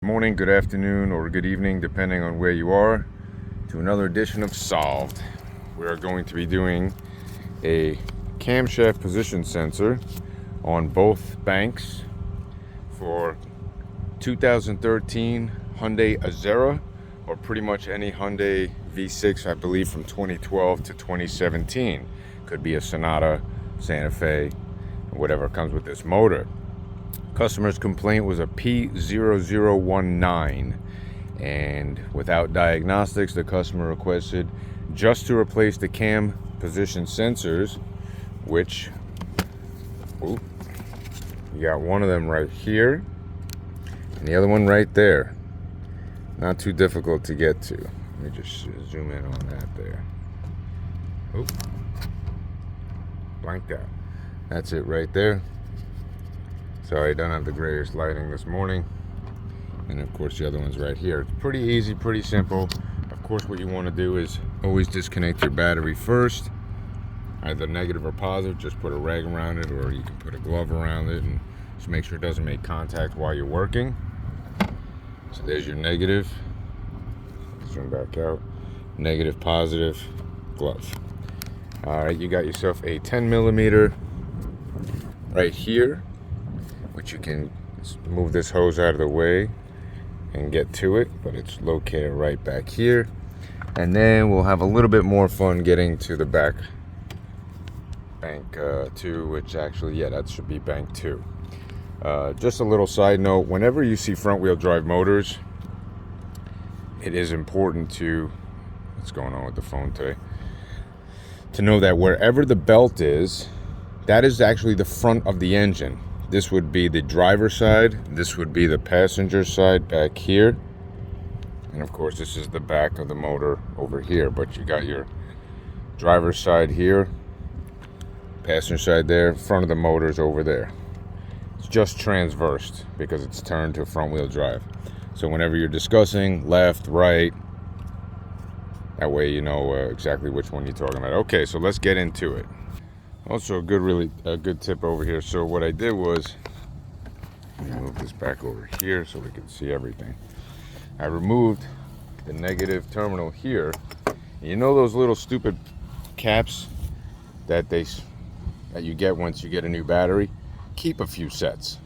Morning, good afternoon, or good evening, depending on where you are, to another edition of Solved. We are going to be doing a camshaft position sensor on both banks for 2013 Hyundai Azera, or pretty much any Hyundai V6, I believe, from 2012 to 2017. Could be a Sonata, Santa Fe, whatever comes with this motor. Customer's complaint was a P0019, and without diagnostics, the customer requested just to replace the cam position sensors, which you got one of them right here and the other one right there. Not too difficult to get to. Let me just zoom in on that there. Blanked out. That's it right there. Sorry, I don't have the greatest lighting this morning. And of course the other one's right here. It's pretty easy, pretty simple. Of course what you want to do is always disconnect your battery first. Either negative or positive, just put a rag around it, or you can put a glove around it and just make sure it doesn't make contact while you're working. So there's your negative. Zoom back out. Negative, positive, glove. Alright, you got yourself a 10mm right here, which you can move this hose out of the way and get to it, but it's located right back here. And then we'll have a little bit more fun getting to the back bank 2, which actually, yeah, that should be bank 2. Just a little side note, whenever you see front wheel drive motors, it is important to, what's going on with the phone today, to know that wherever the belt is, that is actually the front of the engine. This would be the driver's side, this would be the passenger side back here, and of course this is the back of the motor over here. But you got your driver's side here, passenger side there, front of the motor's over there. It's just transversed because it's turned to front wheel drive. So whenever you're discussing left, right, that way you know exactly which one you're talking about. Okay, so let's get into it. Also a good tip over here. So what I did was, let me move this back over here so we can see everything. I removed the negative terminal here. You know those little stupid caps that you get once you get a new battery? Keep a few sets.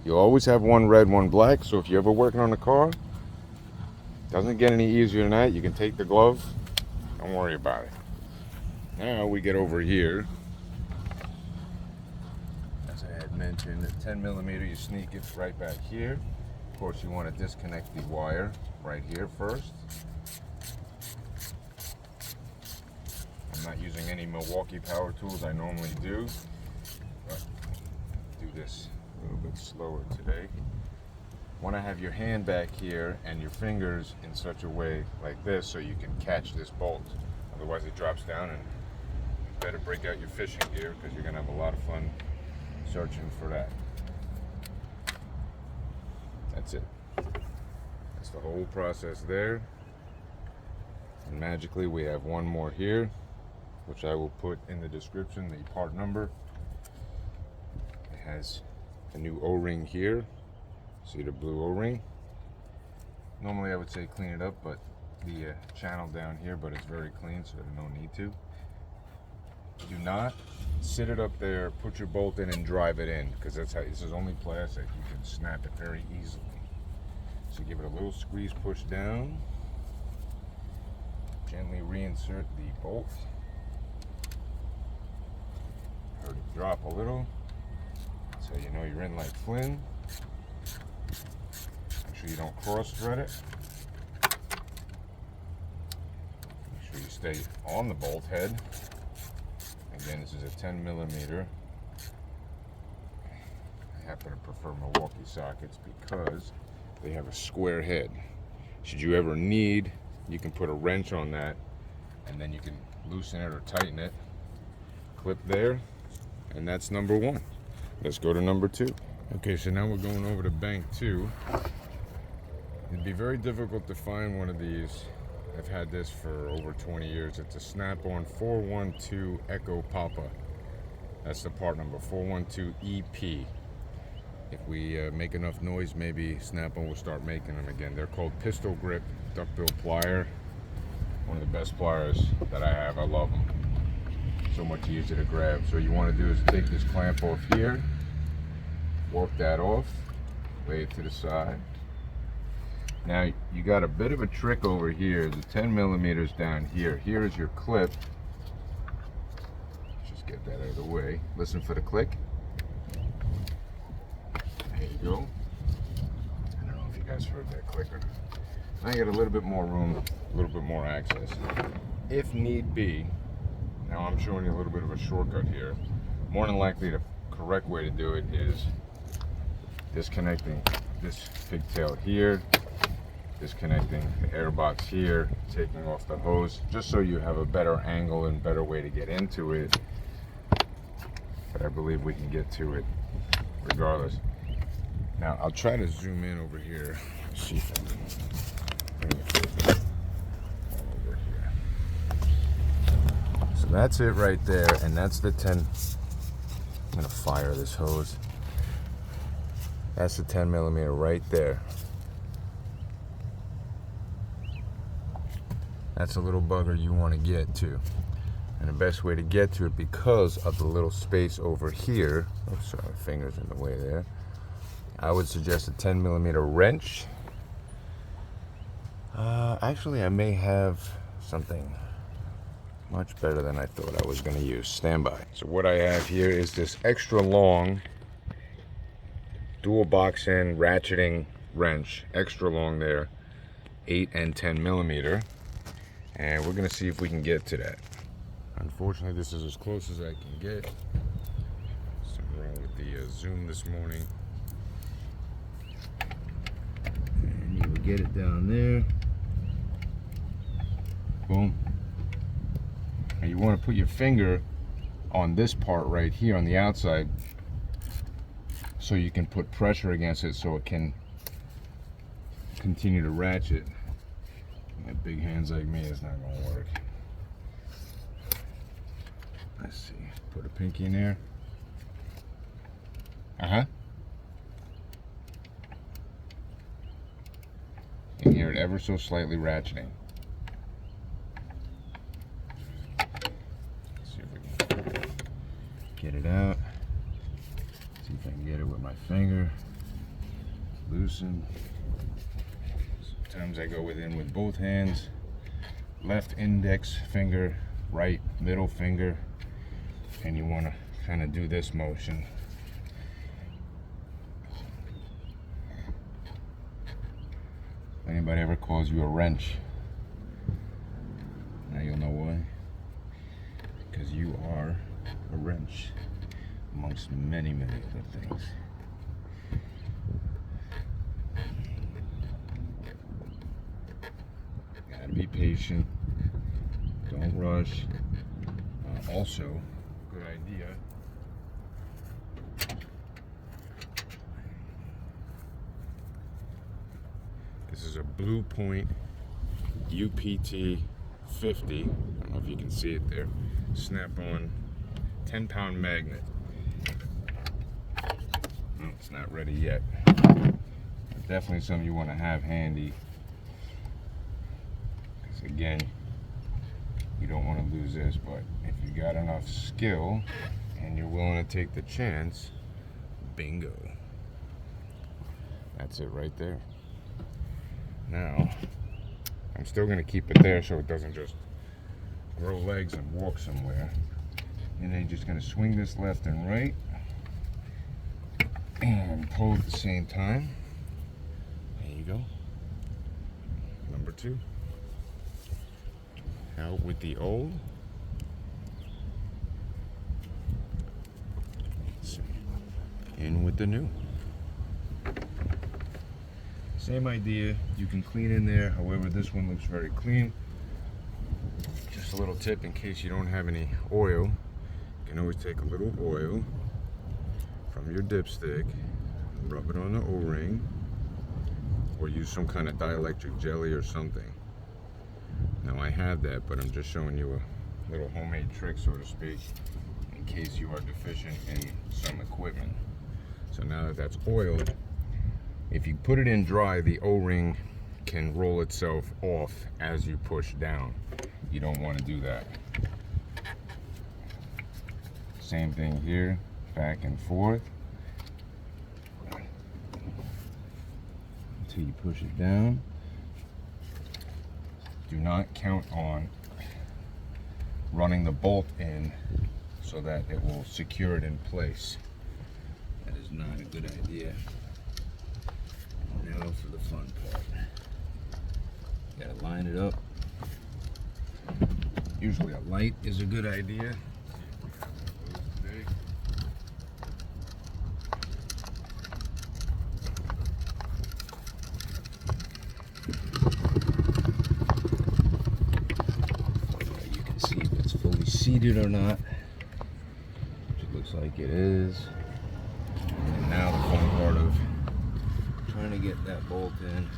You'll always have one red, one black, so if you're ever working on a car, doesn't get any easier than that. You can take the glove, don't worry about it. Now we get over here. Mentioned at 10mm, you sneak it right back here. Of course you want to disconnect the wire right here first. I'm not using any Milwaukee power tools, I normally do, but do this a little bit slower today. Want to have your hand back here and your fingers in such a way like this so you can catch this bolt, otherwise it drops down, and you better break out your fishing gear because you're gonna have a lot of fun searching for that. That's it. That's the whole process there. And magically we have one more here, which I will put in the description, the part number. It has a new O-ring here. See the blue O-ring? Normally I would say clean it up, but the channel down here, but it's very clean, so there's no need to. Do not sit it up there, put your bolt in and drive it in, because that's how, this is only plastic, you can snap it very easily. So give it a little squeeze, push down, gently reinsert the bolt. Heard it drop a little, so you know you're in like Flynn. Make sure you don't cross thread it. Make sure you stay on the bolt head. Again, this is a 10mm. I happen to prefer Milwaukee sockets because they have a square head. Should you ever need, you can put a wrench on that and then you can loosen it or tighten it. Clip there, and that's number 1. Let's go to number 2. Okay, so now we're going over to bank 2. It'd be very difficult to find one of these. I've had this for over 20 years. It's a snap-on 412 Echo Papa. That's the part number, 412 EP. If we make enough noise, maybe Snap-on will start making them again. They're called pistol grip duckbill plier. One of the best pliers that I have. I love them. So much easier to grab. So you want to do is take this clamp off here, work that off, lay it to the side. Now you got a bit of a trick over here. The 10 millimeters down here. Here is your clip. Just get that out of the way. Listen for the click. There you go. I don't know if you guys heard that clicker. Now you got a little bit more room, a little bit more access. If need be, now I'm showing you a little bit of a shortcut here. More than likely the correct way to do it is disconnecting this pigtail here, disconnecting the air box here, taking off the hose, just so you have a better angle and better way to get into it. But I believe we can get to it regardless. Now I'll try to zoom in over here. Let's see if I can bring it all over here. So that's it right there, and that's the 10. I'm gonna fire this hose. That's the 10 millimeter right there. That's a little bugger you want to get to. And the best way to get to it, because of the little space over here, oh sorry, my finger's in the way there, I would suggest a 10 millimeter wrench. Actually, I may have something much better than I thought I was going to use. Stand by. So what I have here is this extra long dual box end ratcheting wrench, extra long there, 8 and 10 millimeter. And we're going to see if we can get to that. Unfortunately, this is as close as I can get. Something wrong with the zoom this morning. And you would get it down there. Boom. And you want to put your finger on this part right here on the outside so you can put pressure against it so it can continue to ratchet. With big hands like me, it's not going to work. Let's see. Put a pinky in there. And hear it ever so slightly ratcheting. Let's see if we can get it out. See if I can get it with my finger. Loosen. Sometimes I go within with both hands. Left index finger, right middle finger. And you want to kind of do this motion. If anybody ever calls you a wrench, now you'll know why. Because you are a wrench amongst many, many other things. Gotta be patient. Don't rush. Also, good idea. This is a Blue Point UPT 50. I don't know if you can see it there. Snap-on 10-pound magnet. No, it's not ready yet. Definitely something you want to have handy. Because again, you don't want to lose this, but if you got enough skill and you're willing to take the chance, bingo. That's it right there. Now, I'm still going to keep it there so it doesn't just grow legs and walk somewhere. And then you're just going to swing this left and right and pull at the same time. There you go. Number 2. Out with the old. In with the new. Same idea. You can clean in there. However, this one looks very clean. Just a little tip in case you don't have any oil. You can always take a little oil from your dipstick, rub it on the O-ring, or use some kind of dielectric jelly or something. Now I have that, but I'm just showing you a little homemade trick, so to speak, in case you are deficient in some equipment. So now that that's oiled, if you put it in dry, the O-ring can roll itself off as you push down. You don't want to do that. Same thing here, back and forth until you push it down. Do not count on running the bolt in so that it will secure it in place. That is not a good idea. Now for the fun part. You gotta line it up. Usually a light is a good idea. You can see if it's fully seated or not, which it looks like it is. And now the fun part of trying to get that bolt in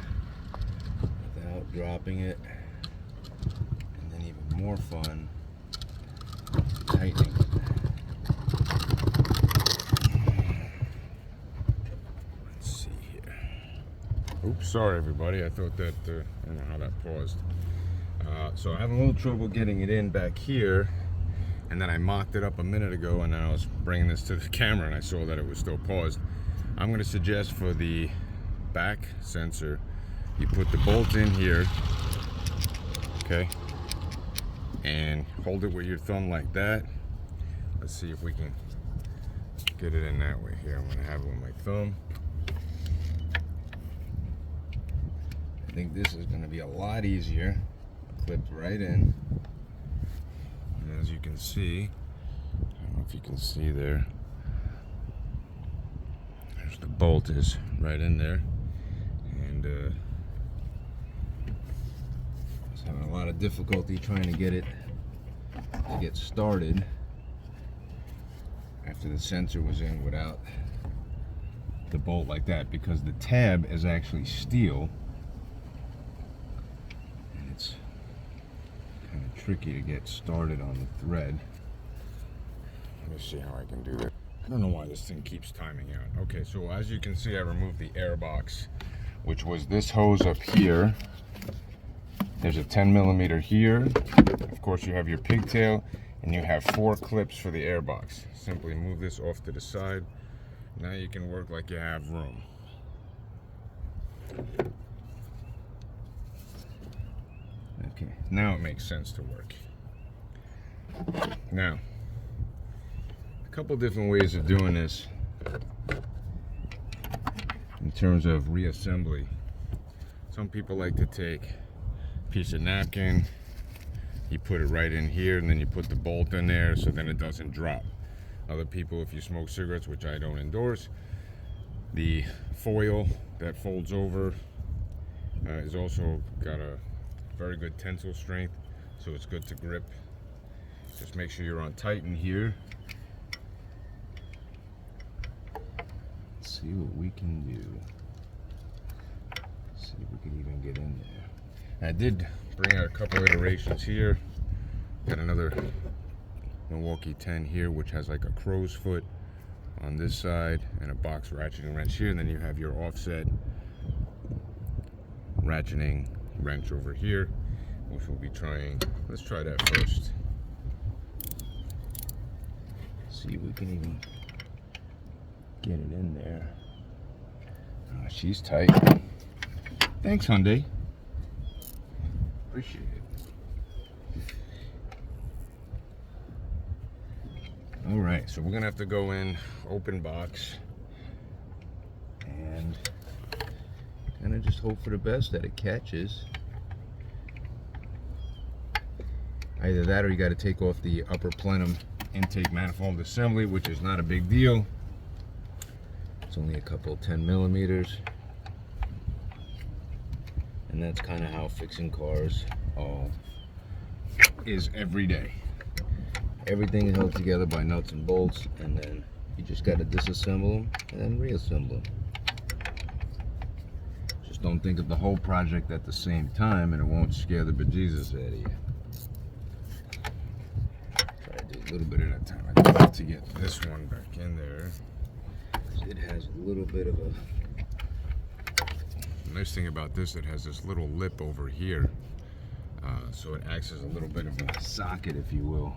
without dropping it, and then even more fun, tightening it. Let's see here. Oops, sorry everybody, I thought that, I don't know how that paused. So I have a little trouble getting it in back here, and then I mocked it up a minute ago, and then I was bringing this to the camera and I saw that it was still paused. I'm going to suggest for the back sensor, you put the bolt in here, okay, and hold it with your thumb like that. Let's see if we can get it in that way here. I'm going to have it with my thumb. I think this is going to be a lot easier. Clipped right in. And as you can see, I don't know if you can see there, there's the bolt is right in there. And I was having a lot of difficulty trying to get it to get started after the sensor was in without the bolt like that, because the tab is actually steel and it's kind of tricky to get started on the thread. Let me see how I can do that. I don't know why this thing keeps timing out. Okay, so as you can see, I removed the air box, which was this hose up here. There's a 10mm here. Of course, you have your pigtail, and you have 4 clips for the air box. Simply move this off to the side. Now you can work like you have room. Okay, now it makes sense to work. Now, a couple different ways of doing this in terms of reassembly. Some people like to take a piece of napkin, you put it right in here, and then you put the bolt in there so then it doesn't drop. Other people, if you smoke cigarettes, which I don't endorse, the foil that folds over is also got a very good tensile strength, so it's good to grip. Just make sure you're on tight in here. Let's see what we can do. See if we can even get in there. I did bring out a couple iterations here. Got another Milwaukee 10 here, which has like a crow's foot on this side and a box ratcheting wrench here, and then you have your offset ratcheting wrench over here, which we'll be trying. Let's try that first. See if we can even get it in there. Oh, she's tight. Thanks, Hyundai. Appreciate it. All right, so we're gonna have to go in open box and kind of just hope for the best that it catches. Either that, or you got to take off the upper plenum intake manifold assembly, which is not a big deal. It's only a couple 10mm, and that's kind of how fixing cars all is every day. Everything is held together by nuts and bolts, and then you just got to disassemble them and then reassemble them. Just don't think of the whole project at the same time, and it won't scare the bejesus out of you. Try to do a little bit at a time. I just have to get this one back in there. So it has a little bit of a... The nice thing about this, it has this little lip over here. So it acts as a little bit of a socket, if you will.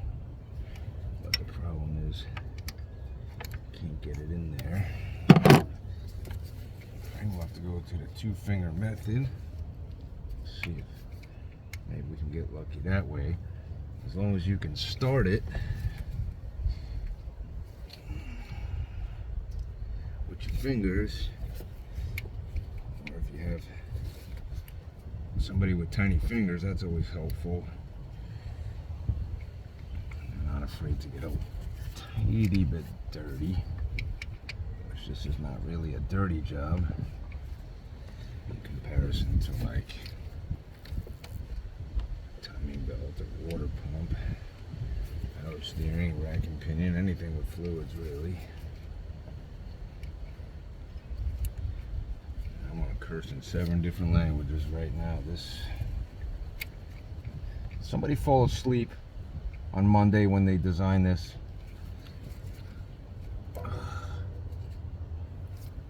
But the problem is, can't get it in there. I will have to go to the 2-finger method. See if maybe we can get lucky that way. As long as you can start it with your fingers, or if you have somebody with tiny fingers, that's always helpful. I'm not afraid to get a teeny bit dirty, which this is not really a dirty job in comparison to like timing belt or water pump, power steering, rack and pinion, anything with fluids really. I'm gonna curse in 7 different languages right now. Somebody fall asleep on Monday when they designed this.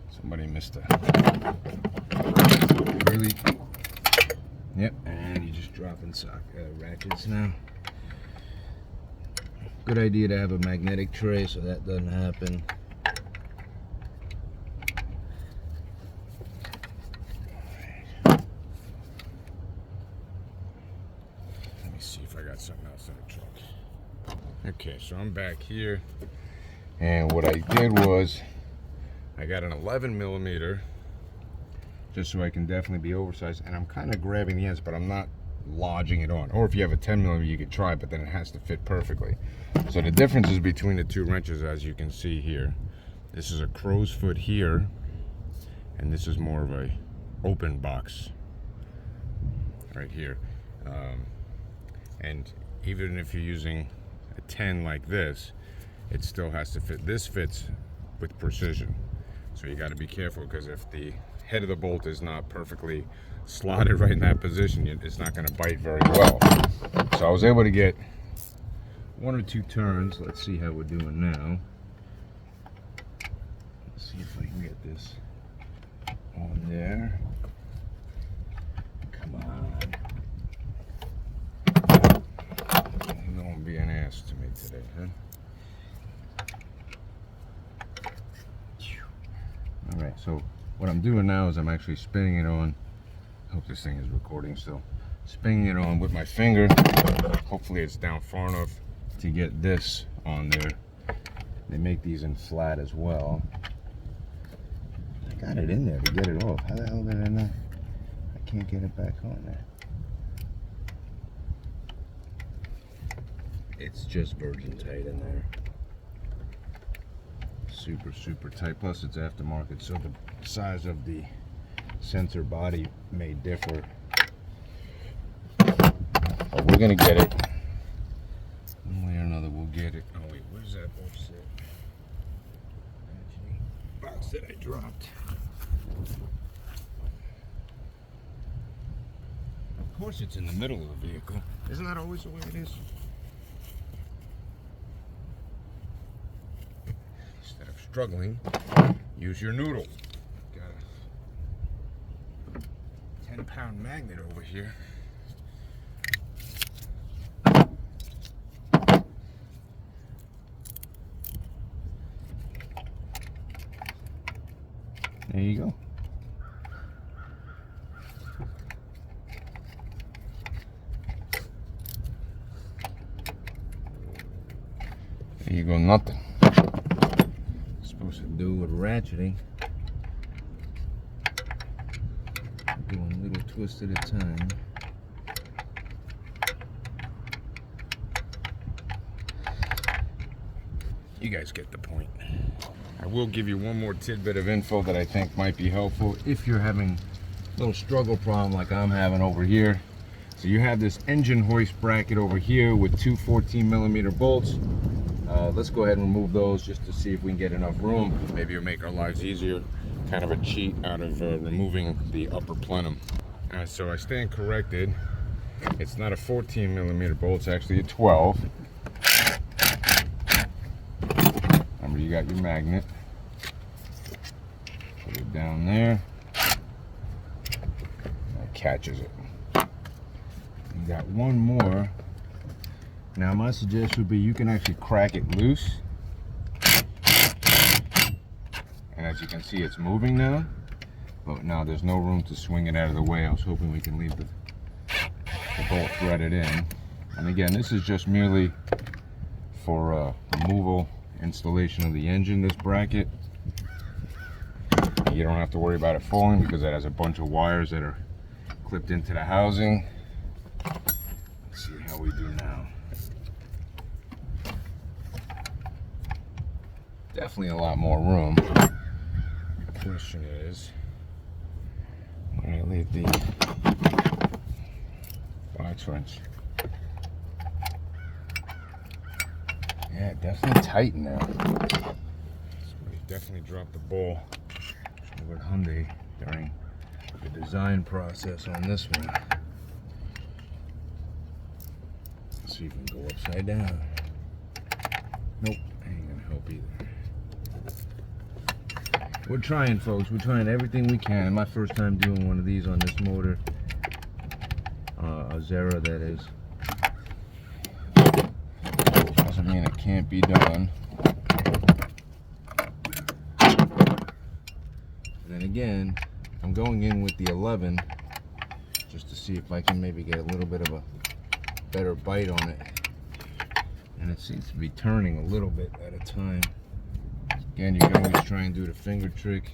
Somebody missed a... Really? Yep, and you just dropping ratchets now. Good idea to have a magnetic tray so that doesn't happen. Let me see if I got something else in the truck. Okay, so I'm back here, and what I did was I got an 11mm, just so I can definitely be oversized, and I'm kind of grabbing the ends, but I'm not lodging it on. Or if you have a 10mm, you could try, but then it has to fit perfectly. So the differences between the 2 wrenches, as you can see here, this is a crow's foot here, and this is more of a open box right here. And even if you're using a 10 like this, it still has to fit. This fits with precision. So you got to be careful, because if the head of the bolt is not perfectly slotted right in that position, it's not going to bite very well. So I was able to get 1 or 2 turns. Let's see how we're doing now. Let's see if I can get this on there. Come on. Don't be an ass to me today, huh? Alright, so what I'm doing now is I'm actually spinning it on. I hope this thing is recording still. Spinning it on with my finger. Hopefully it's down far enough to get this on there. They make these in flat as well. I got it in there to get it off. How the hell did I not? I can't get it back on there. It's just virgin tight in there. Super, super tight. Plus it's aftermarket, so the size of the sensor body may differ. But we're gonna get it. One way or another, we'll get it. Oh wait, where's that offset box that I dropped? Of course it's in the middle of the vehicle. Isn't that always the way it is? Instead of struggling, use your noodle. Got a 10-pound magnet over here. There you go. There you go, nothing. Supposed to do with ratcheting. Doing a little twist at a time. You guys get the point. I will give you one more tidbit of info that I think might be helpful if you're having a little struggle problem like I'm having over here. So you have this engine hoist bracket over here with 2 14mm bolts. Let's go ahead and remove those just to see if we can get enough room. Maybe it'll make our lives easier. Kind of a cheat out of removing the upper plenum. So I stand corrected. It's not a 14mm bolt, it's actually a 12. Remember, you got your magnet. Put it down there. That catches it. You got one more. Now my suggestion would be you can actually crack it loose. And as you can see, it's moving now. But now there's no room to swing it out of the way. I was hoping we can leave the bolt threaded in. And again, this is just merely for removal, installation of the engine, this bracket. You don't have to worry about it falling because it has a bunch of wires that are clipped into the housing. Let's see how we do now. Definitely a lot more room. The question is, when I leave the box wrench. Yeah, definitely tight now. So we definitely dropped the ball with Hyundai during the design process on this one. Let's see if we can go upside down. Nope, ain't gonna help either. We're trying, folks. We're trying everything we can. My first time doing one of these on this motor. Azera, that is. Doesn't mean it can't be done. Then again, I'm going in with the 11 just to see if I can maybe get a little bit of a better bite on it. And it seems to be turning a little bit at a time. Again, you can always try and do the finger trick.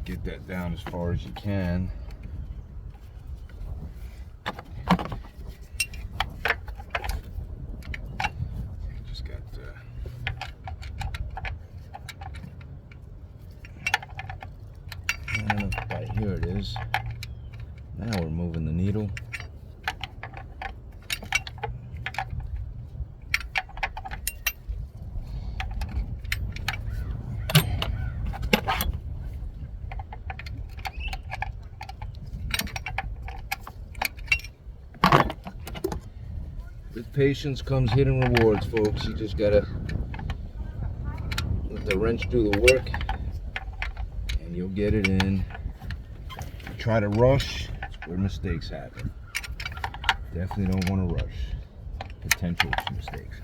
Get that down as far as you can. Just got enough bite. Here it is. Now we're moving the needle. With patience comes hidden rewards, folks. You just gotta let the wrench do the work and you'll get it in. You try to rush, it's where mistakes happen. Definitely don't want to rush. Potential mistakes.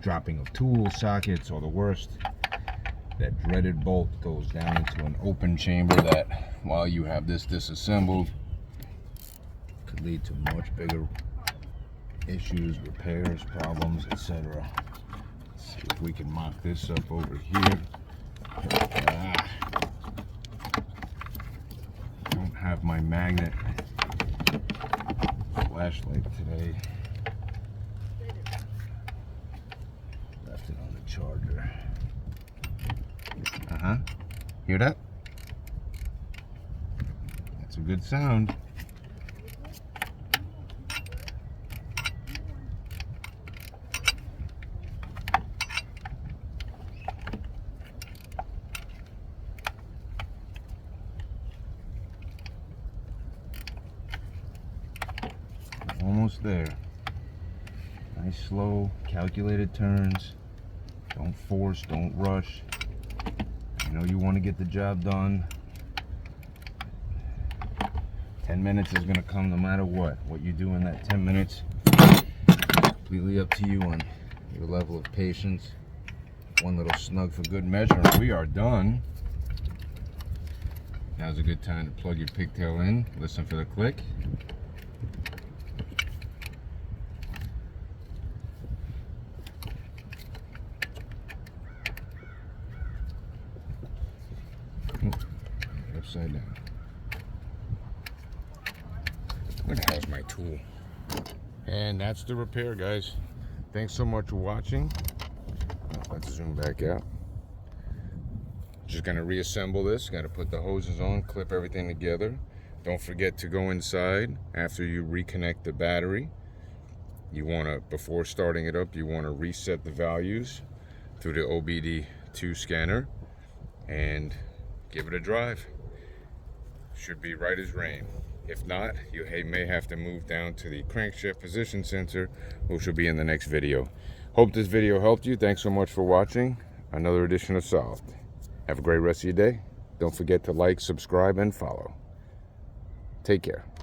Dropping of tools, sockets, or the worst, that dreaded bolt goes down into an open chamber that, while you have this disassembled, could lead to much bigger issues, repairs, problems, etc. Let's see if we can mock this up over here. Don't have my magnet flashlight today. Left it on the charger. Hear that? That's a good sound. Almost there. Nice, slow, calculated turns. Don't force, don't rush. You know you want to get the job done. 10 minutes is going to come no matter what. What you do in that 10 minutes, completely up to you on your level of patience. One little snug for good measure, and we are done. Now's a good time to plug your pigtail in. Listen for the click. Upside down. Where the hell's my tool? And that's the repair, guys. Thanks so much for watching. Let's zoom back out. Just gonna reassemble this. Gotta put the hoses on, clip everything together. Don't forget to go inside after you reconnect the battery. You wanna, before starting it up, you wanna reset the values through the OBD2 scanner and give it a drive. Should be right as rain. If not, you may have to move down to the crankshaft position sensor, which will be in the next video. Hope this video helped you. Thanks so much for watching another edition of Solved. Have a great rest of your day. Don't forget to like, subscribe, and follow. Take care.